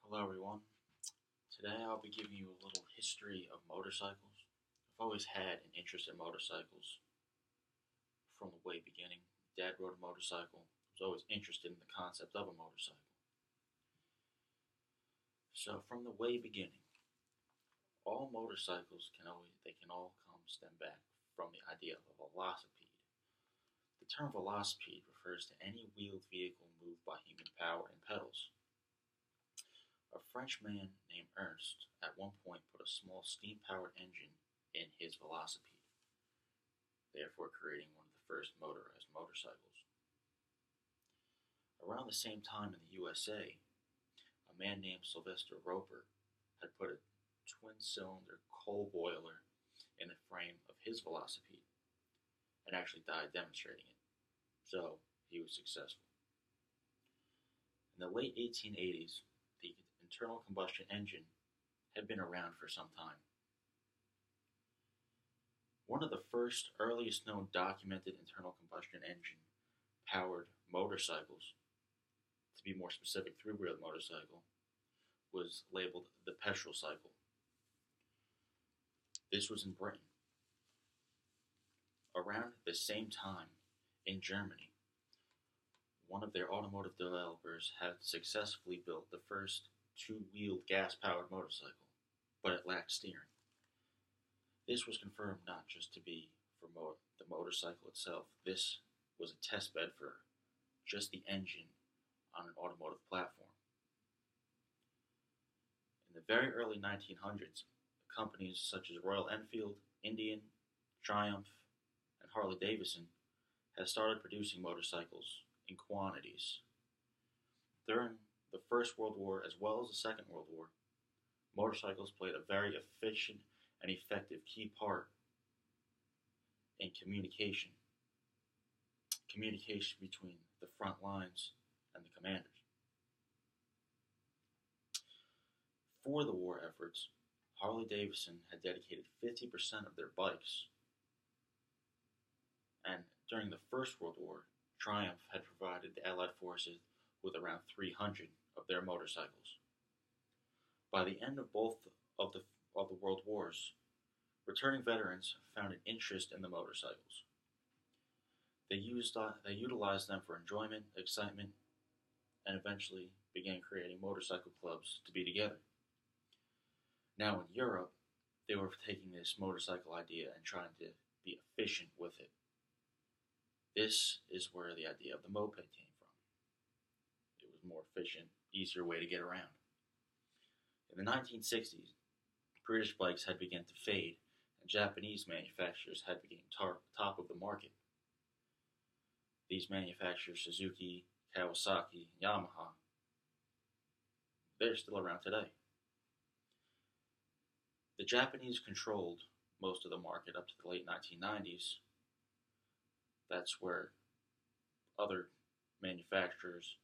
Hello, everyone. Today I'll be giving you a little history of motorcycles. I've always had an interest in motorcycles from the way beginning. Dad rode a motorcycle. I was always interested in the concept of a motorcycle. So, from the way beginning, all motorcycles can all come stem back from the idea of a velocipede. The term velocipede refers to any wheeled vehicle moved by human power and pedals. A French man named Ernst at one point put a small steam-powered engine in his velocipede, therefore creating one of the first motorized motorcycles. Around the same time in the USA, a man named Sylvester Roper had put a twin-cylinder coal boiler in the frame of his velocipede and actually died demonstrating it, so he was successful. In the late 1880s, the internal combustion engine had been around for some time. One of the first earliest known documented internal combustion engine powered motorcycles, to be more specific, three-wheeled motorcycle, was labeled the petrol cycle. This was in Britain. Around the same time, in Germany, one of their automotive developers had successfully built the first two-wheeled gas-powered motorcycle, but it lacked steering. This was confirmed not just to be for the motorcycle itself. This was a test bed for just the engine on an automotive platform. In the very early 1900s, companies such as Royal Enfield, Indian, Triumph, and Harley Davidson had started producing motorcycles in quantities. During the First World War as well as the Second World War, motorcycles played a very efficient and effective key part in communication between the front lines and the commanders. For the war efforts, Harley Davidson had dedicated 50% of their bikes, and during the First World War, Triumph had provided the Allied forces with around 300 of their motorcycles. By the end of both of the world wars, returning veterans found an interest in the motorcycles. They utilized them for enjoyment, excitement, and eventually began creating motorcycle clubs to be together. Now in Europe, they were taking this motorcycle idea and trying to be efficient with it. This is where the idea of the moped came from. It was more efficient, easier way to get around. In the 1960s, British bikes had begun to fade, and Japanese manufacturers had become top of the market. These manufacturers, Suzuki, Kawasaki, and Yamaha, they're still around today. The Japanese controlled most of the market up to the late 1990s. That's where other manufacturers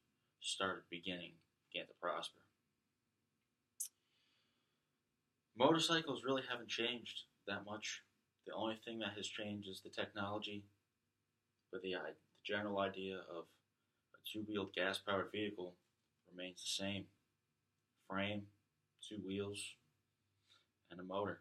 began to prosper. Motorcycles really haven't changed that much. The only thing that has changed is the technology, but the general idea of a two-wheeled gas-powered vehicle remains the same. Frame, two wheels, and a motor.